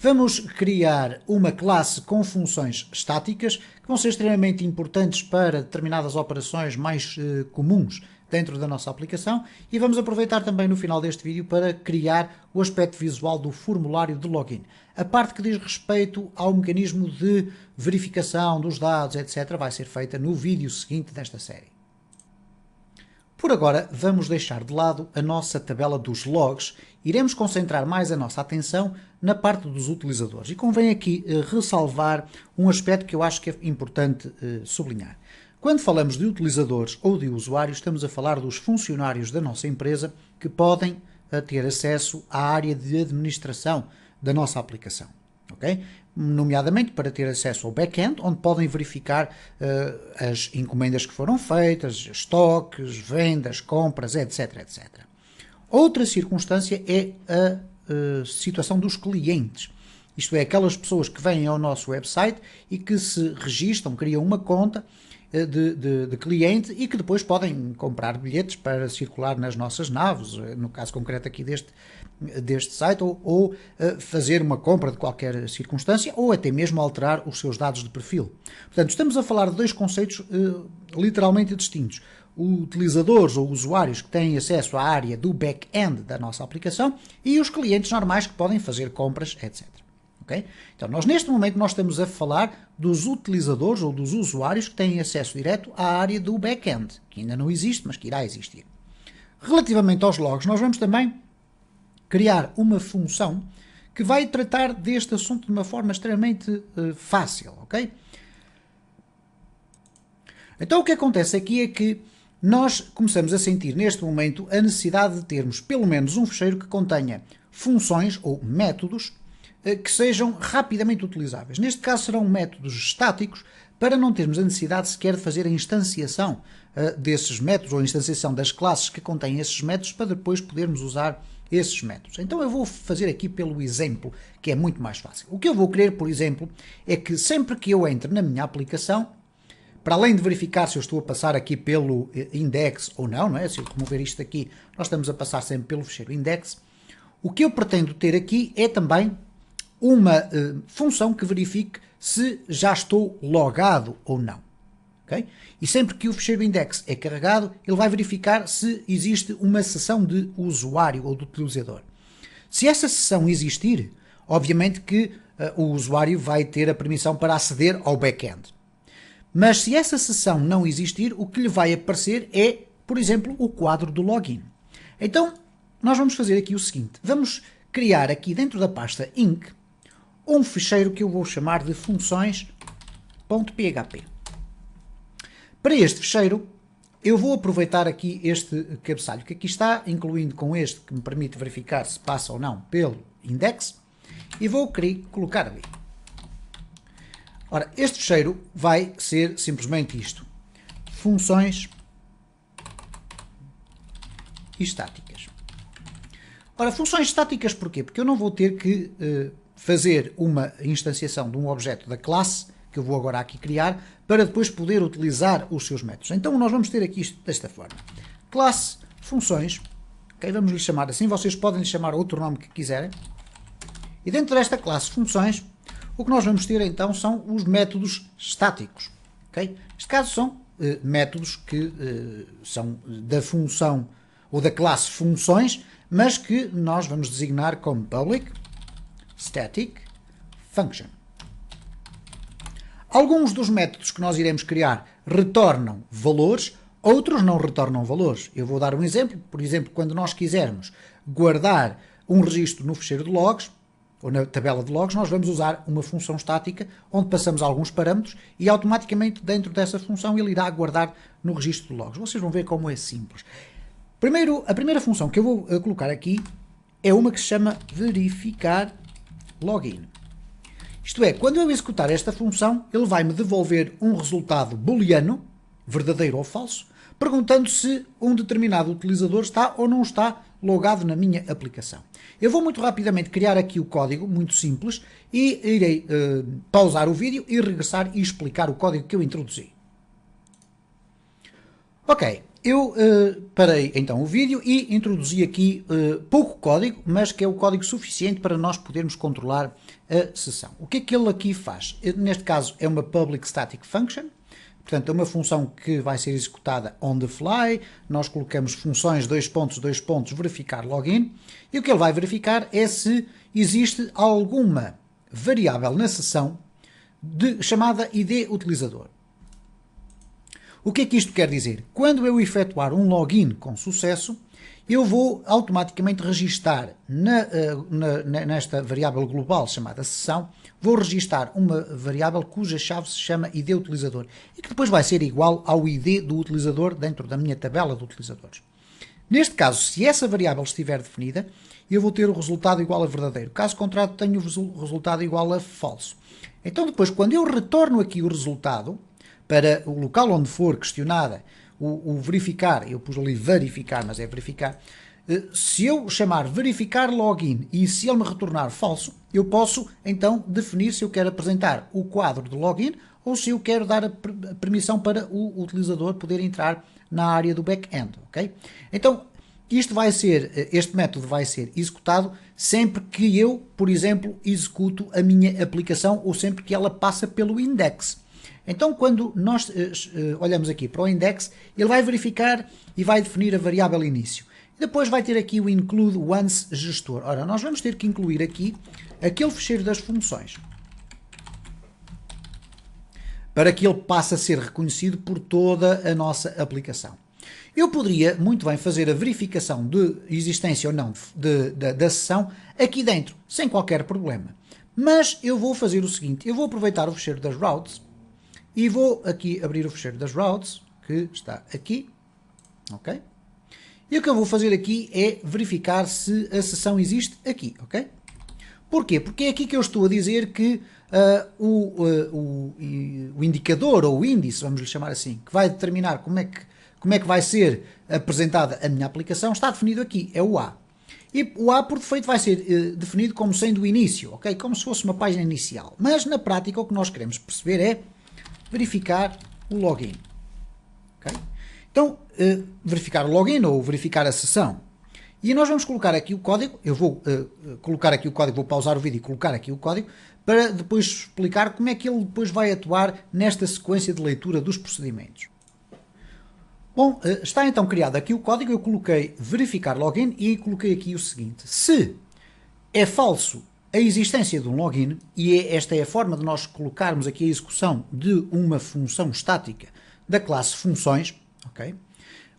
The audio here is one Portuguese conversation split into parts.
Vamos criar uma classe com funções estáticas que vão ser extremamente importantes para determinadas operações mais comuns dentro da nossa aplicação e vamos aproveitar também no final deste vídeo para criar o aspecto visual do formulário de login. A parte que diz respeito ao mecanismo de verificação dos dados, etc., vai ser feita no vídeo seguinte desta série. Por agora, vamos deixar de lado a nossa tabela dos logs e iremos concentrar mais a nossa atenção na parte dos utilizadores. E convém aqui ressalvar um aspecto que eu acho que é importante sublinhar. Quando falamos de utilizadores ou de usuários, estamos a falar dos funcionários da nossa empresa que podem ter acesso à área de administração da nossa aplicação. Okay? Nomeadamente para ter acesso ao back-end, onde podem verificar as encomendas que foram feitas, estoques, vendas, compras, etc, etc. Outra circunstância é a situação dos clientes. Isto é, aquelas pessoas que vêm ao nosso website e que se registram, criam uma conta de cliente e que depois podem comprar bilhetes para circular nas nossas naves, no caso concreto aqui deste site, ou fazer uma compra de qualquer circunstância, ou até mesmo alterar os seus dados de perfil. Portanto, estamos a falar de dois conceitos literalmente distintos. Utilizadores ou usuários que têm acesso à área do back-end da nossa aplicação e os clientes normais que podem fazer compras, etc. Okay? Então, neste momento nós estamos a falar dos utilizadores ou dos usuários que têm acesso direto à área do back-end, que ainda não existe, mas que irá existir. Relativamente aos logs, nós vamos também criar uma função que vai tratar deste assunto de uma forma extremamente fácil, ok? Então o que acontece aqui é que nós começamos a sentir neste momento a necessidade de termos pelo menos um fecheiro que contenha funções ou métodos que sejam rapidamente utilizáveis. Neste caso serão métodos estáticos para não termos a necessidade sequer de fazer a instanciação desses métodos ou a instanciação das classes que contêm esses métodos para depois podermos usar esses métodos. Então eu vou fazer aqui pelo exemplo, que é muito mais fácil. O que eu vou querer, por exemplo, é que sempre que eu entre na minha aplicação, para além de verificar se eu estou a passar aqui pelo index ou não, é? Se eu remover isto aqui, nós estamos a passar sempre pelo fecheiro index. O que eu pretendo ter aqui é também uma função que verifique se já estou logado ou não. Okay? E sempre que o fecheiro index é carregado, ele vai verificar se existe uma sessão de usuário ou de utilizador. Se essa sessão existir, obviamente que o usuário vai ter a permissão para aceder ao back-end. Mas se essa sessão não existir, o que lhe vai aparecer é, por exemplo, o quadro do login. Então, nós vamos fazer aqui o seguinte. Vamos criar aqui dentro da pasta inc um ficheiro que eu vou chamar de funções.php. Para este ficheiro, eu vou aproveitar aqui este cabeçalho que aqui está, incluindo com este que me permite verificar se passa ou não pelo index, e vou colocar ali. Ora, este ficheiro vai ser simplesmente isto. Funções estáticas. Ora, funções estáticas porquê? Porque eu não vou ter que fazer uma instanciação de um objeto da classe, que eu vou agora aqui criar, para depois poder utilizar os seus métodos. Então nós vamos ter aqui isto desta forma. Classe, funções, okay, vamos lhe chamar assim, vocês podem lhe chamar outro nome que quiserem. E dentro desta classe funções, o que nós vamos ter então são os métodos estáticos. Okay? Neste caso são métodos que são da função ou da classe funções, mas que nós vamos designar como public static function. Alguns dos métodos que nós iremos criar retornam valores, outros não retornam valores. Eu vou dar um exemplo. Por exemplo, quando nós quisermos guardar um registro no ficheiro de logs, ou na tabela de logs, nós vamos usar uma função estática, onde passamos alguns parâmetros e automaticamente dentro dessa função ele irá guardar no registro de logs. Vocês vão ver como é simples. Primeiro, a primeira função que eu vou colocar aqui é uma que se chama verificar login. Isto é, quando eu executar esta função, ele vai-me devolver um resultado booleano, verdadeiro ou falso, perguntando se um determinado utilizador está ou não está logado na minha aplicação. Eu vou muito rapidamente criar aqui o código, muito simples, e irei pausar o vídeo e regressar e explicar o código que eu introduzi. Ok, eu parei então o vídeo e introduzi aqui pouco código, mas que é o código suficiente para nós podermos controlar a sessão. O que é que ele aqui faz? Neste caso é uma Public Static Function, portanto é uma função que vai ser executada on the fly. Nós colocamos funções, dois pontos, verificar login, e o que ele vai verificar é se existe alguma variável na sessão chamada ID utilizador. O que é que isto quer dizer? Quando eu efetuar um login com sucesso, eu vou automaticamente registar nesta variável global chamada sessão, vou registar uma variável cuja chave se chama ID utilizador e que depois vai ser igual ao ID do utilizador dentro da minha tabela de utilizadores. Neste caso, se essa variável estiver definida, eu vou ter o resultado igual a verdadeiro. Caso contrário, tenho o resultado igual a falso. Então depois, quando eu retorno aqui o resultado, para o local onde for questionada o verificar, eu pus ali verificar, mas é verificar, se eu chamar verificar login e se ele me retornar falso, eu posso então definir se eu quero apresentar o quadro de login ou se eu quero dar a permissão para o utilizador poder entrar na área do back-end, ok? Então, este método vai ser executado sempre que eu, por exemplo, executo a minha aplicação ou sempre que ela passa pelo index. Então, quando nós olhamos aqui para o index, ele vai verificar e vai definir a variável início. Depois vai ter aqui o include once gestor. Ora, nós vamos ter que incluir aqui aquele fecheiro das funções, para que ele passe a ser reconhecido por toda a nossa aplicação. Eu poderia muito bem fazer a verificação de existência ou não da sessão aqui dentro, sem qualquer problema. Mas eu vou fazer o seguinte, eu vou aproveitar o fecheiro das routes e vou aqui abrir o fecheiro das routes, que está aqui, ok? E o que eu vou fazer aqui é verificar se a sessão existe aqui, ok? Porquê? Porque é aqui que eu estou a dizer que o indicador ou o índice, vamos lhe chamar assim, que vai determinar como é que vai ser apresentada a minha aplicação, está definido aqui, é o A. E o A, por defeito, vai ser definido como sendo o início, ok? Como se fosse uma página inicial. Mas, na prática, o que nós queremos perceber é verificar o login. Okay? Então, verificar o login ou verificar a sessão. E nós vamos colocar aqui o código, eu vou colocar aqui o código, vou pausar o vídeo e colocar aqui o código, para depois explicar como é que ele depois vai atuar nesta sequência de leitura dos procedimentos. Bom, está então criado aqui o código, eu coloquei verificar login e coloquei aqui o seguinte: se é falso a existência de um login, e esta é a forma de nós colocarmos aqui a execução de uma função estática da classe funções, ok?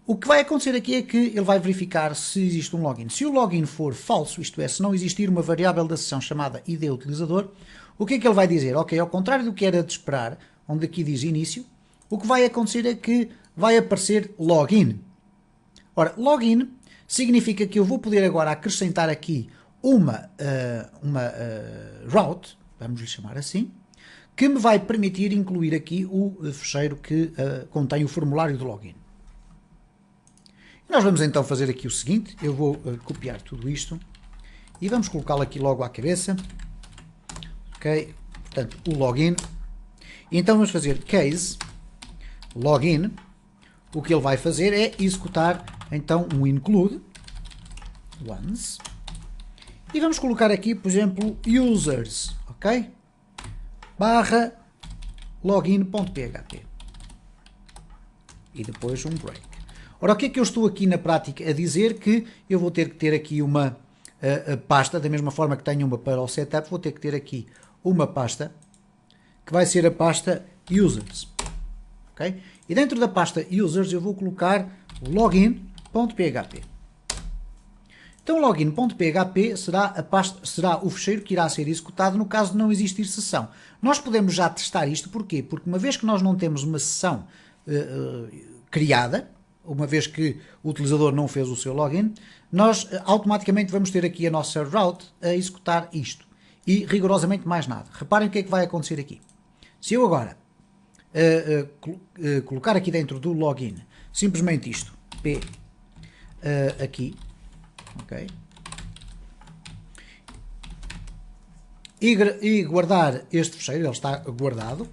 O que vai acontecer aqui é que ele vai verificar se existe um login. Se o login for falso, isto é, se não existir uma variável da sessão chamada ID utilizador, o que é que ele vai dizer? Ok, ao contrário do que era de esperar, onde aqui diz início, o que vai acontecer é que vai aparecer login. Ora, login significa que eu vou poder agora acrescentar aqui uma route, vamos lhe chamar assim, que me vai permitir incluir aqui o fecheiro que contém o formulário de login. Nós vamos então fazer aqui o seguinte, eu vou copiar tudo isto e vamos colocá-lo aqui logo à cabeça, ok? Portanto, o login, e então vamos fazer case login, o que ele vai fazer é executar então um include once, e vamos colocar aqui, por exemplo, users, ok? Barra login.php e depois um break. Ora, o que é que eu estou aqui na prática a dizer? Que eu vou ter que ter aqui uma pasta, da mesma forma que tenho uma para o setup, vou ter que ter aqui uma pasta que vai ser a pasta users, ok? E dentro da pasta users eu vou colocar login.php. Então, login.php será o fecheiro que irá ser executado no caso de não existir sessão. Nós podemos já testar isto, porquê? Porque uma vez que nós não temos uma sessão criada, uma vez que o utilizador não fez o seu login, nós automaticamente vamos ter aqui a nossa route a executar isto. E rigorosamente mais nada. Reparem o que é que vai acontecer aqui. Se eu agora colocar aqui dentro do login simplesmente isto, p aqui, ok, e guardar este fecheiro, ele está guardado,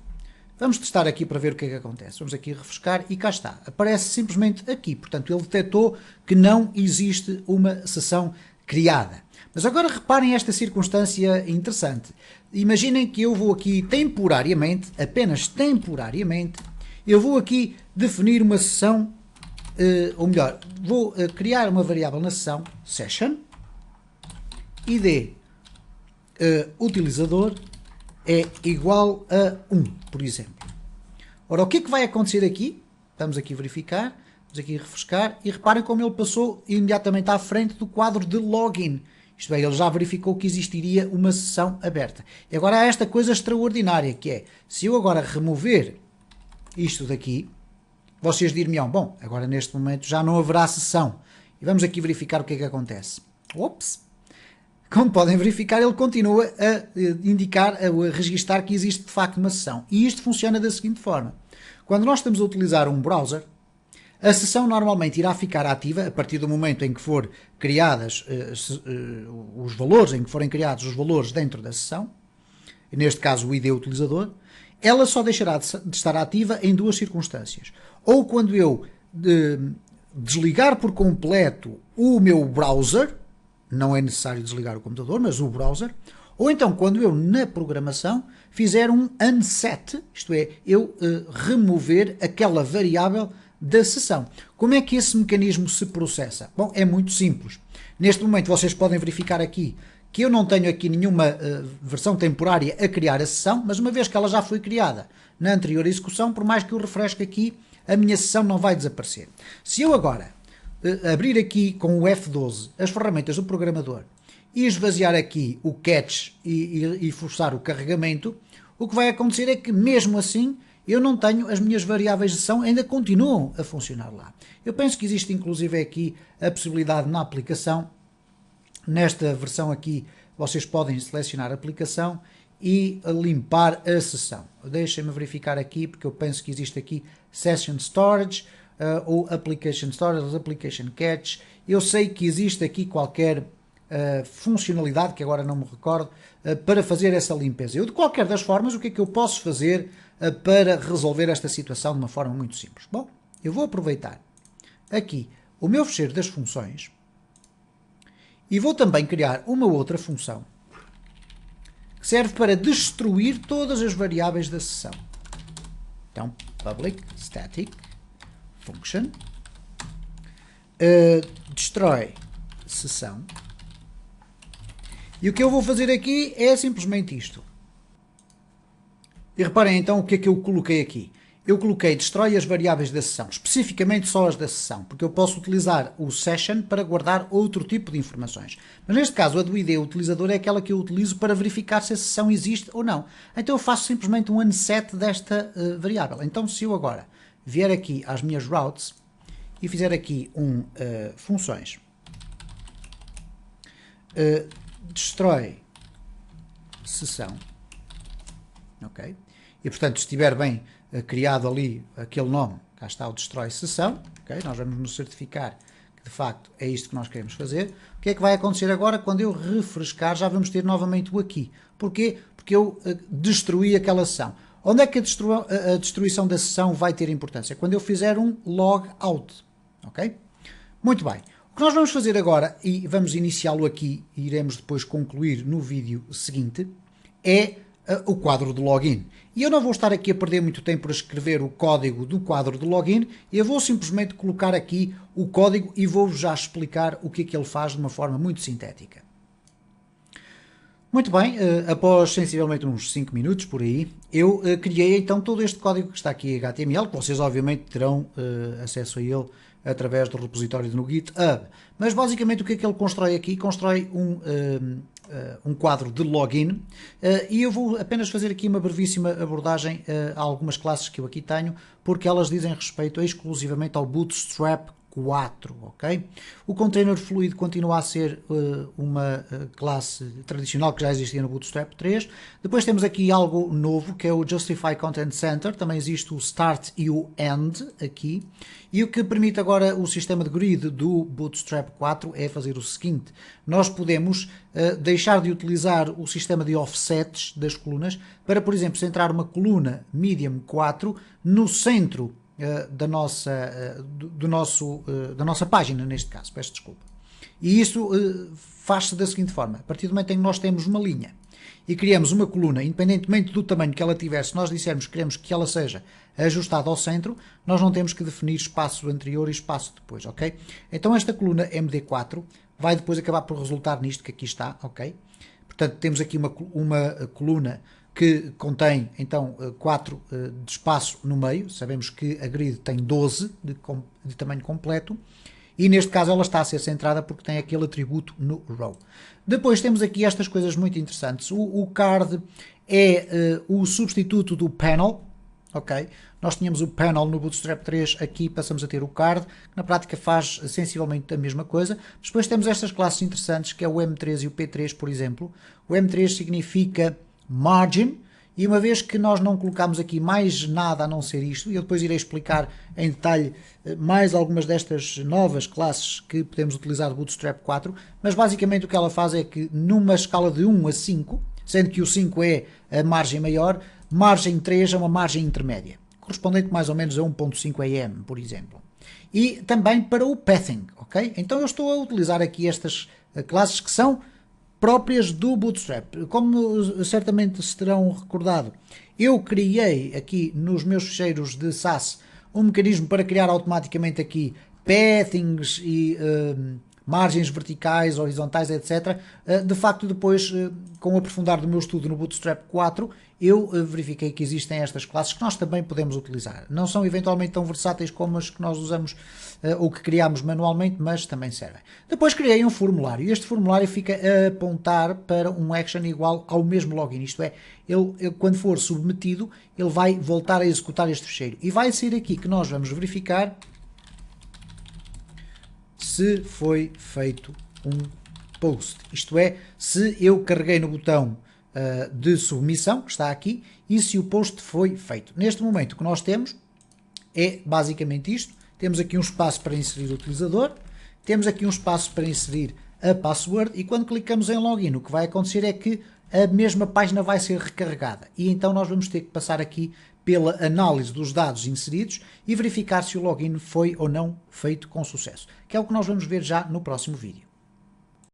Vamos testar aqui para ver o que é que acontece. Vamos aqui refrescar e cá está. Aparece simplesmente aqui. Portanto, ele detectou que não existe uma sessão criada. Mas agora reparem esta circunstância interessante. Imaginem que eu vou aqui temporariamente, apenas temporariamente, eu vou aqui definir uma sessão, ou melhor, vou criar uma variável na sessão session, id utilizador é igual a 1, por exemplo. Ora, o que é que vai acontecer aqui? Vamos aqui verificar, vamos aqui refrescar e reparem como ele passou imediatamente à frente do quadro de login. Isto é, ele já verificou que existiria uma sessão aberta. E agora há esta coisa extraordinária que é, se eu agora remover isto daqui, vocês dir-me-ão, bom, agora neste momento já não haverá sessão. E vamos aqui verificar o que é que acontece. Ops! Como podem verificar, ele continua a indicar, a registar que existe de facto uma sessão. E isto funciona da seguinte forma. Quando nós estamos a utilizar um browser, a sessão normalmente irá ficar ativa a partir do momento em que for criadas os valores, em que forem criados os valores dentro da sessão, neste caso o ID utilizador, ela só deixará de estar ativa em duas circunstâncias. Ou quando eu desligar por completo o meu browser, não é necessário desligar o computador, mas o browser, ou então quando eu na programação fizer um unset, isto é, eu remover aquela variável da sessão. Como é que esse mecanismo se processa? Bom, é muito simples. Neste momento vocês podem verificar aqui que eu não tenho aqui nenhuma versão temporária a criar a sessão, mas uma vez que ela já foi criada na anterior execução, por mais que eu refresque aqui, a minha sessão não vai desaparecer. Se eu agora abrir aqui com o F12 as ferramentas do programador e esvaziar aqui o catch e forçar o carregamento, o que vai acontecer é que mesmo assim eu não tenho, as minhas variáveis de sessão ainda continuam a funcionar lá. Eu penso que existe inclusive aqui a possibilidade na aplicação, nesta versão aqui vocês podem selecionar a aplicação e limpar a sessão. Deixem-me verificar aqui, porque eu penso que existe aqui Session Storage, ou Application Storage, Application Catch. Eu sei que existe aqui qualquer funcionalidade, que agora não me recordo, para fazer essa limpeza. Eu, de qualquer das formas, o que é que eu posso fazer para resolver esta situação de uma forma muito simples? Bom, eu vou aproveitar aqui o meu fecheiro das funções e vou também criar uma outra função que serve para destruir todas as variáveis da sessão. Então, public static function destrói sessão. E o que eu vou fazer aqui é simplesmente isto. E reparem então o que é que eu coloquei aqui. Eu coloquei destrói as variáveis da sessão, especificamente só as da sessão, porque eu posso utilizar o session para guardar outro tipo de informações. Mas neste caso a do ID utilizador é aquela que eu utilizo para verificar se a sessão existe ou não. Então eu faço simplesmente um unset desta variável. Então se eu agora vier aqui às minhas routes e fizer aqui funções destrói sessão, ok? E portanto se estiver bem criado ali aquele nome, cá está o destrói sessão, ok? Nós vamos nos certificar que de facto é isto que nós queremos fazer. O que é que vai acontecer agora? Quando eu refrescar já vamos ter novamente o aqui. Porquê? Porque eu destruí aquela sessão. Onde é que a destruição da sessão vai ter importância? Quando eu fizer um log out, ok? Muito bem. O que nós vamos fazer agora, e vamos iniciá-lo aqui e iremos depois concluir no vídeo seguinte, é o quadro de login. E eu não vou estar aqui a perder muito tempo a escrever o código do quadro de login, eu vou simplesmente colocar aqui o código e vou-vos já explicar o que é que ele faz de uma forma muito sintética. Muito bem, após sensivelmente uns 5 minutos por aí, eu criei então todo este código que está aqui em HTML, que vocês obviamente terão acesso a ele através do repositório no GitHub. Mas basicamente o que é que ele constrói aqui? Constrói um quadro de login e eu vou apenas fazer aqui uma brevíssima abordagem a algumas classes que eu aqui tenho, porque elas dizem respeito exclusivamente ao Bootstrap 4, ok? O container fluid continua a ser uma classe tradicional que já existia no Bootstrap 3. Depois temos aqui algo novo, que é o Justify Content Center. Também existe o Start e o End aqui. E o que permite agora o sistema de grid do Bootstrap 4 é fazer o seguinte. Nós podemos deixar de utilizar o sistema de offsets das colunas para, por exemplo, centrar uma coluna medium 4 no centro da nossa página, neste caso, peço desculpa. E isso faz-se da seguinte forma: a partir do momento em que nós temos uma linha e criamos uma coluna, independentemente do tamanho que ela tiver, se nós dissermos que queremos que ela seja ajustada ao centro, nós não temos que definir espaço anterior e espaço depois, ok? Então esta coluna MD4 vai depois acabar por resultar nisto que aqui está, ok? Portanto, temos aqui uma coluna que contém, então, 4 de espaço no meio. Sabemos que a grid tem 12 de tamanho completo. E neste caso ela está a ser centrada porque tem aquele atributo no row. Depois temos aqui estas coisas muito interessantes. O card é o substituto do panel. Ok? Nós tínhamos o panel no Bootstrap 3, aqui passamos a ter o card, que na prática faz sensivelmente a mesma coisa. Depois temos estas classes interessantes, que é o M3 e o P3, por exemplo. O M3 significa margin, e uma vez que nós não colocamos aqui mais nada a não ser isto, e eu depois irei explicar em detalhe mais algumas destas novas classes que podemos utilizar do Bootstrap 4, mas basicamente o que ela faz é que numa escala de 1 a 5, sendo que o 5 é a margem maior, margem 3 é uma margem intermédia, correspondente mais ou menos a 1.5 AM, por exemplo. E também para o pathing, ok? Então eu estou a utilizar aqui estas classes que são próprias do Bootstrap. Como certamente se terão recordado, eu criei aqui nos meus ficheiros de SAS um mecanismo para criar automaticamente aqui pathings e margens verticais, horizontais, etc. De facto, depois, com o aprofundar do meu estudo no Bootstrap 4, eu verifiquei que existem estas classes que nós também podemos utilizar. Não são eventualmente tão versáteis como as que nós usamos ou que criamos manualmente, mas também servem. Depois criei um formulário e este formulário fica a apontar para um action igual ao mesmo login. Isto é, ele, quando for submetido, ele vai voltar a executar este ficheiro. E vai ser aqui que nós vamos verificar se foi feito um post. Isto é, se eu carreguei no botão de submissão, que está aqui, e se o post foi feito. Neste momento o que nós temos é basicamente isto. Temos aqui um espaço para inserir o utilizador, temos aqui um espaço para inserir a password e quando clicamos em login o que vai acontecer é que a mesma página vai ser recarregada e então nós vamos ter que passar aqui pela análise dos dados inseridos e verificar se o login foi ou não feito com sucesso, que é o que nós vamos ver já no próximo vídeo.